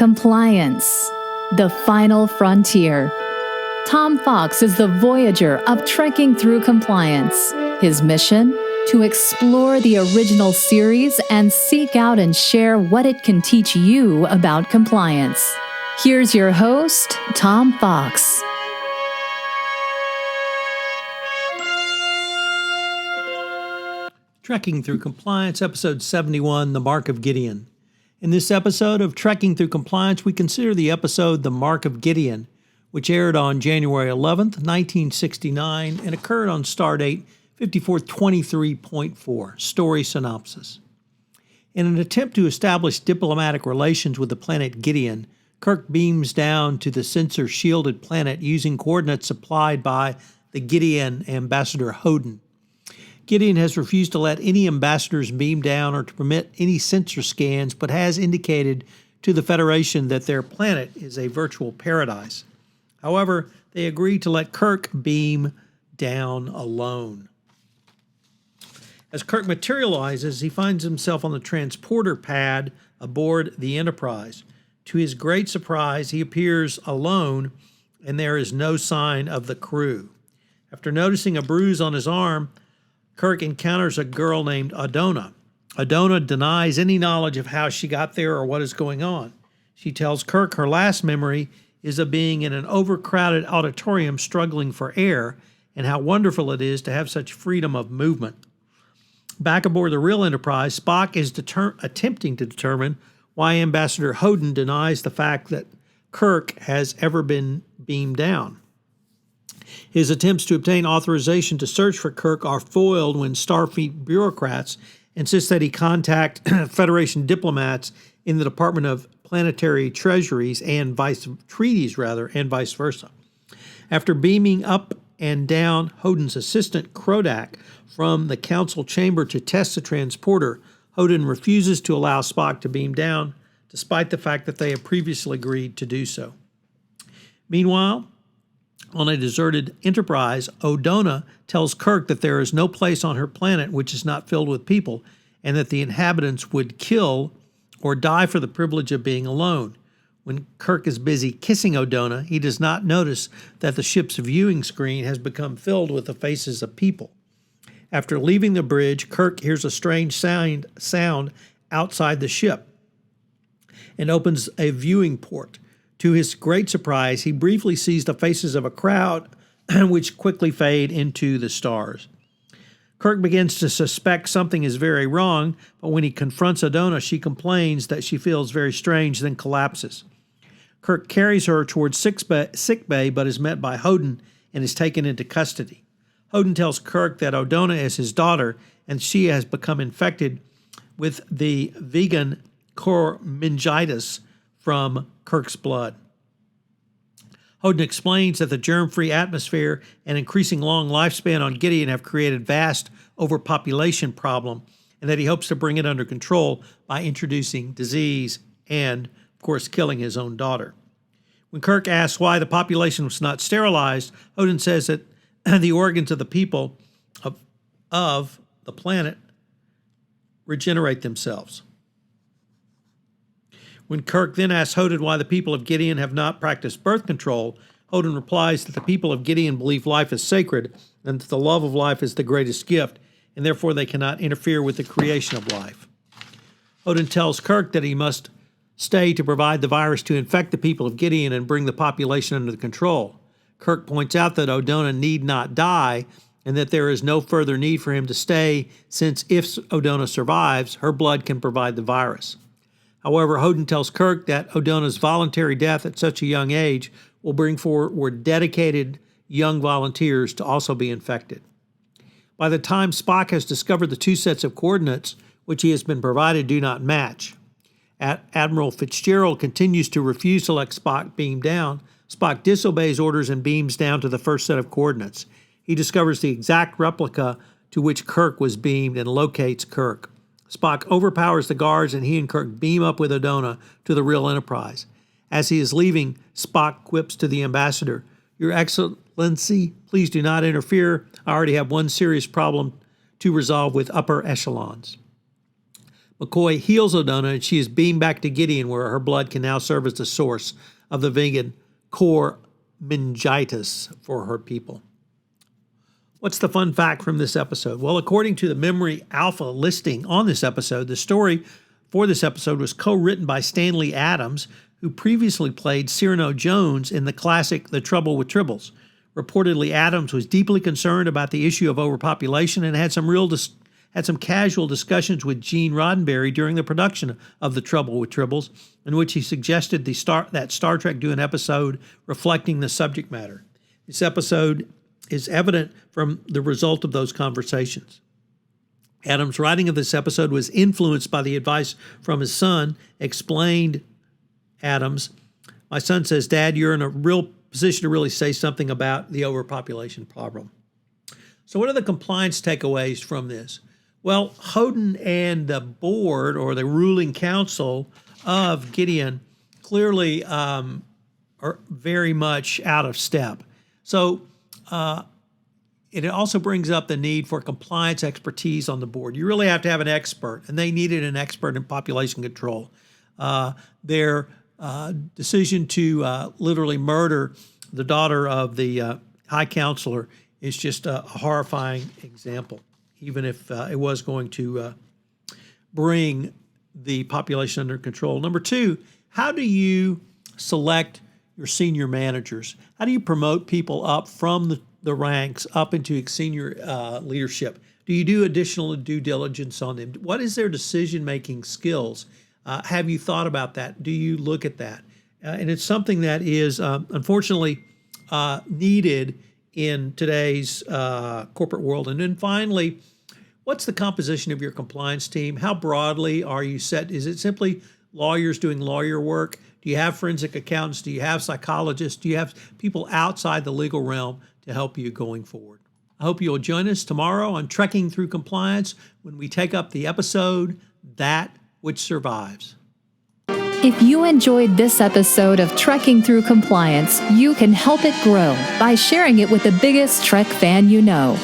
Compliance, the final frontier. Tom Fox is the voyager of trekking through compliance. His mission? To explore the original series and seek out and share what it can teach you about compliance. Here's your host, Tom Fox. Trekking Through Compliance, Episode 71, The Mark of Gideon. In this episode of Trekking Through Compliance, we consider the episode The Mark of Gideon, which aired on January 11th, 1969, and occurred on Stardate 5423.4. Story synopsis. In an attempt to establish diplomatic relations with the planet Gideon, Kirk beams down to the sensor-shielded planet using coordinates supplied by the Gideon ambassador Hoden. Gideon has refused to let any ambassadors beam down or to permit any sensor scans, but has indicated to the Federation that their planet is a virtual paradise. However, they agree to let Kirk beam down alone. As Kirk materializes, he finds himself on the transporter pad aboard the Enterprise. To his great surprise, he appears alone, and there is no sign of the crew. After noticing a bruise on his arm, Kirk encounters a girl named Adona. Adona denies any knowledge of how she got there or what is going on. She tells Kirk her last memory is of being in an overcrowded auditorium struggling for air, and how wonderful it is to have such freedom of movement. Back aboard the real Enterprise, Spock is attempting to determine why Ambassador Hoden denies the fact that Kirk has ever been beamed down. His attempts to obtain authorization to search for Kirk are foiled when Starfleet bureaucrats insist that he contact Federation diplomats in the Department of Planetary Treasuries and vice versa. After beaming up and down Hoden's assistant Krodak from the council chamber to test the transporter, Hoden refuses to allow Spock to beam down, despite the fact that they have previously agreed to do so. Meanwhile, on a deserted Enterprise, Adona tells Kirk that there is no place on her planet which is not filled with people, and that the inhabitants would kill or die for the privilege of being alone. When Kirk is busy kissing Adona, he does not notice that the ship's viewing screen has become filled with the faces of people. After leaving the bridge, Kirk hears a strange sound outside the ship and opens a viewing port. To his great surprise, he briefly sees the faces of a crowd, which quickly fade into the stars. Kirk begins to suspect something is very wrong, but when he confronts Adona, she complains that she feels very strange, then collapses. Kirk carries her towards sick bay, but is met by Hoden and is taken into custody. Hoden tells Kirk that Adona is his daughter, and she has become infected with the vegan meningitis from Kirk's blood. Hoden explains that the germ-free atmosphere and increasing long lifespan on Gideon have created vast overpopulation problem, and that he hopes to bring it under control by introducing disease and, of course, killing his own daughter. When Kirk asks why the population was not sterilized, Hoden says that the organs of the people of the planet regenerate themselves. When Kirk then asks Hoden why the people of Gideon have not practiced birth control, Hoden replies that the people of Gideon believe life is sacred and that the love of life is the greatest gift, and therefore they cannot interfere with the creation of life. Hoden tells Kirk that he must stay to provide the virus to infect the people of Gideon and bring the population under control. Kirk points out that Adona need not die and that there is no further need for him to stay, since if Adona survives, her blood can provide the virus. However, Hoden tells Kirk that Odona's voluntary death at such a young age will bring forward dedicated young volunteers to also be infected. By the time Spock has discovered the two sets of coordinates which he has been provided do not match, Admiral Fitzgerald continues to refuse to let Spock beam down. Spock disobeys orders and beams down to the first set of coordinates. He discovers the exact replica to which Kirk was beamed and locates Kirk. Spock overpowers the guards, and he and Kirk beam up with Adona to the real Enterprise. As he is leaving, Spock quips to the ambassador, "Your Excellency, please do not interfere. I already have one serious problem to resolve with upper echelons." McCoy heals O'Donnell, and she is beamed back to Gideon, where her blood can now serve as the source of the vegan core meningitis for her people. What's the fun fact from this episode? Well, according to the Memory Alpha listing on this episode, the story for this episode was co-written by Stanley Adams, who previously played Cyrano Jones in the classic The Trouble with Tribbles. Reportedly, Adams was deeply concerned about the issue of overpopulation and had some casual discussions with Gene Roddenberry during the production of The Trouble with Tribbles, in which he suggested that Star Trek do an episode reflecting the subject matter. This episode is evident from the result of those conversations. Adams' writing of this episode was influenced by the advice from his son. Explained Adams, "My son says, 'Dad, you're in a real position to really say something about the overpopulation problem.'" So what are the compliance takeaways from this? Well, Houghton and the board, or the ruling council of Gideon, clearly are very much out of step. So it also brings up the need for compliance expertise on the board. You really have to have an expert, and they needed an expert in population control. Their decision to literally murder the daughter of the high counselor is just a horrifying example, even if it was going to bring the population under control. Number two, how do you select your senior managers? How do you promote people up from the ranks up into senior leadership? Do you do additional due diligence on them? What is their decision-making skills? Have you thought about that? Do you look at that? And it's something that is unfortunately needed in today's corporate world. And then finally, what's the composition of your compliance team? How broadly are you set? Is it simply lawyers doing lawyer work? Do you have forensic accountants? Do you have psychologists? Do you have people outside the legal realm to help you going forward? I hope you'll join us tomorrow on Trekking Through Compliance when we take up the episode, That Which Survives. If you enjoyed this episode of Trekking Through Compliance, you can help it grow by sharing it with the biggest Trek fan you know.